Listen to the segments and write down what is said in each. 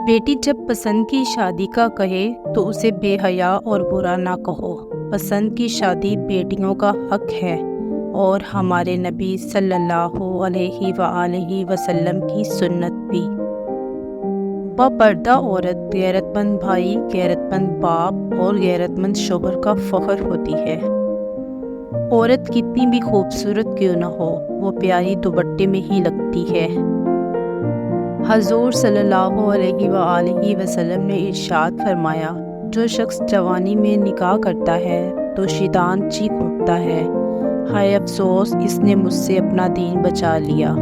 بیٹی جب پسند کی شادی کا کہے تو اسے بے حیا اور برا نہ کہو۔ پسند کی شادی بیٹیوں کا حق ہے اور ہمارے نبی صلی اللہ علیہ وآلہ وسلم کی سنت بھی۔ باپردہ عورت غیرت مند بھائی، غیرت مند باپ اور غیرت مند شوہر کا فخر ہوتی ہے۔ عورت کتنی بھی خوبصورت کیوں نہ ہو، وہ پیاری دوپٹے میں ہی لگتی ہے۔ حضور صلی اللہ علیہ وآلہ وسلم نے ارشاد فرمایا، جو شخص جوانی میں نکاح کرتا ہے تو شیطان چیخ اٹھتا ہے، ہائے افسوس، اس نے مجھ سے اپنا دین بچا لیا۔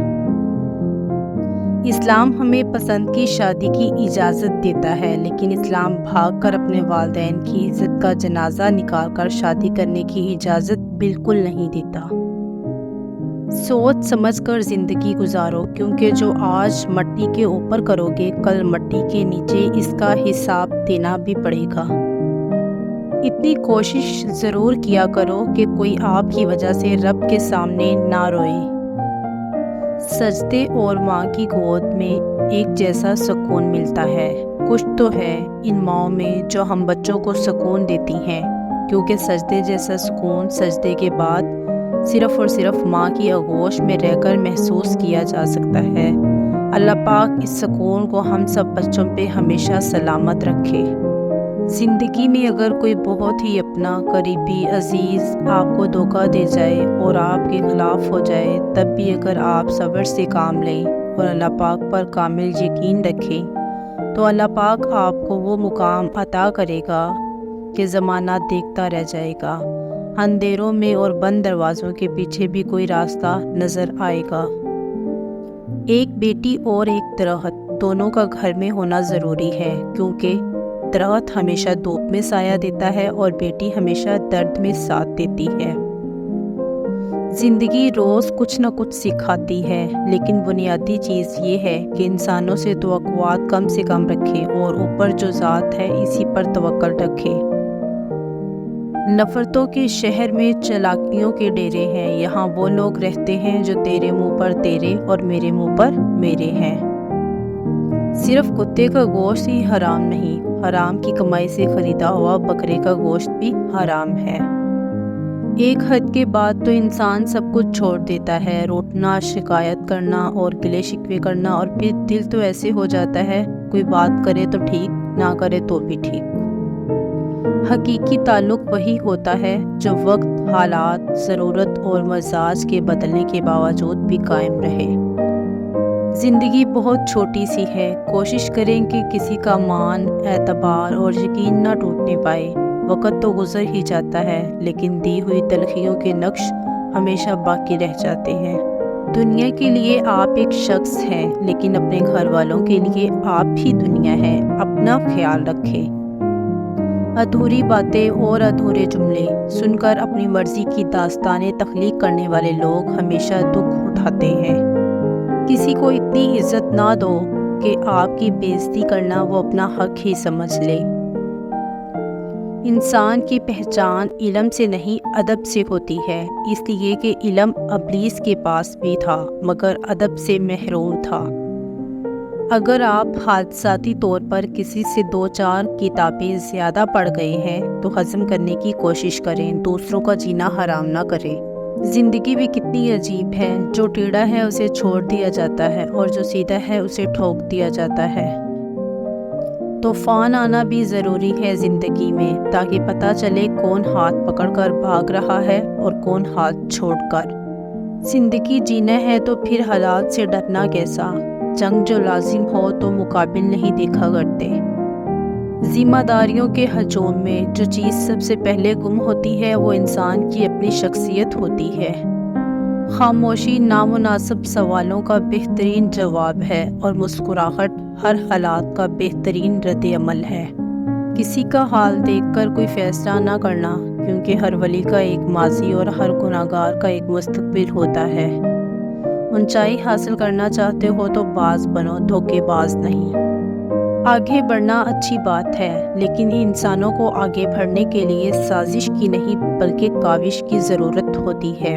اسلام ہمیں پسند کی شادی کی اجازت دیتا ہے، لیکن اسلام بھاگ کر اپنے والدین کی عزت کا جنازہ نکال کر شادی کرنے کی اجازت بالکل نہیں دیتا۔ سوچ سمجھ کر زندگی گزارو، کیونکہ جو آج مٹی کے اوپر کرو گے کل مٹی کے نیچے اس کا حساب دینا بھی پڑے گا۔ اتنی کوشش ضرور کیا کرو کہ کوئی آپ کی وجہ سے رب کے سامنے نہ روئے۔ سجدے اور ماں کی گود میں ایک جیسا سکون ملتا ہے۔ کچھ تو ہے ان ماؤں میں جو ہم بچوں کو سکون دیتی ہیں، کیونکہ سجدے جیسا سکون سجدے کے بعد صرف اور صرف ماں کی آغوش میں رہ کر محسوس کیا جا سکتا ہے۔ اللہ پاک اس سکون کو ہم سب بچوں پہ ہمیشہ سلامت رکھے۔ زندگی میں اگر کوئی بہت ہی اپنا، قریبی، عزیز آپ کو دھوکہ دے جائے اور آپ کے خلاف ہو جائے، تب بھی اگر آپ صبر سے کام لیں اور اللہ پاک پر کامل یقین رکھیں تو اللہ پاک آپ کو وہ مقام عطا کرے گا کہ زمانہ دیکھتا رہ جائے گا۔ اندھیروں میں اور بند دروازوں کے پیچھے بھی کوئی راستہ نظر آئے گا۔ ایک بیٹی اور ایک درخت دونوں کا گھر میں ہونا ضروری ہے، کیونکہ درخت ہمیشہ دھوپ میں سایہ دیتا ہے اور بیٹی ہمیشہ درد میں ساتھ دیتی ہے۔ زندگی روز کچھ نہ کچھ سکھاتی ہے، لیکن بنیادی چیز یہ ہے کہ انسانوں سے توقعات کم سے کم رکھے اور اوپر جو ذات ہے اسی پر توکل رکھے۔ نفرتوں کے شہر میں چالاکیوں کے ڈیرے ہیں، یہاں وہ لوگ رہتے ہیں جو تیرے منہ پر تیرے اور میرے منہ پر میرے ہیں۔ صرف کتے کا گوشت ہی حرام نہیں، حرام کی کمائی سے خریدا ہوا بکرے کا گوشت بھی حرام ہے۔ ایک حد کے بعد تو انسان سب کچھ چھوڑ دیتا ہے، روٹنا، شکایت کرنا اور گلے شکوے کرنا، اور پھر دل تو ایسے ہو جاتا ہے کوئی بات کرے تو ٹھیک، نہ کرے تو بھی ٹھیک۔ حقیقی تعلق وہی ہوتا ہے جو وقت، حالات، ضرورت اور مزاج کے بدلنے کے باوجود بھی قائم رہے۔ زندگی بہت چھوٹی سی ہے، کوشش کریں کہ کسی کا مان، اعتبار اور یقین نہ ٹوٹنے پائے۔ وقت تو گزر ہی جاتا ہے، لیکن دی ہوئی تلخیوں کے نقش ہمیشہ باقی رہ جاتے ہیں۔ دنیا کے لیے آپ ایک شخص ہیں، لیکن اپنے گھر والوں کے لیے آپ ہی دنیا ہے۔ اپنا خیال رکھیں۔ ادھوری باتیں اور ادھورے جملے سن کر اپنی مرضی کی داستانیں تخلیق کرنے والے لوگ ہمیشہ دکھ اٹھاتے ہیں۔ کسی کو اتنی عزت نہ دو کہ آپ کی بے عزتی کرنا وہ اپنا حق ہی سمجھ لے۔ انسان کی پہچان علم سے نہیں ادب سے ہوتی ہے، اس لیے کہ علم ابلیس کے پاس بھی تھا مگر ادب سے محروم تھا۔ اگر آپ حادثاتی طور پر کسی سے 2-4 کتابیں زیادہ پڑھ گئے ہیں تو ہضم کرنے کی کوشش کریں، دوسروں کا جینا حرام نہ کریں۔ زندگی بھی کتنی عجیب ہے، جو ٹیڑھا ہے اسے چھوڑ دیا جاتا ہے اور جو سیدھا ہے اسے ٹھوک دیا جاتا ہے۔ طوفان آنا بھی ضروری ہے زندگی میں، تاکہ پتہ چلے کون ہاتھ پکڑ کر بھاگ رہا ہے اور کون ہاتھ چھوڑ کر۔ زندگی جینا ہے تو پھر حالات سے ڈرنا کیسا؟ جنگ جو لازم ہو تو مقابل نہیں دیکھا کرتے۔ ذمہ داریوں کے ہجوم میں جو چیز سب سے پہلے گم ہوتی ہے وہ انسان کی اپنی شخصیت ہوتی ہے۔ خاموشی نامناسب سوالوں کا بہترین جواب ہے اور مسکراہٹ ہر حالات کا بہترین رد عمل ہے۔ کسی کا حال دیکھ کر کوئی فیصلہ نہ کرنا، کیونکہ ہر ولی کا ایک ماضی اور ہر گناہگار کا ایک مستقبل ہوتا ہے۔ اونچائی حاصل کرنا چاہتے ہو تو باز بنو، دھوکے باز نہیں۔ آگے بڑھنا اچھی بات ہے، لیکن انسانوں کو آگے بڑھنے کے لیے سازش کی نہیں بلکہ کاوش کی ضرورت ہوتی ہے۔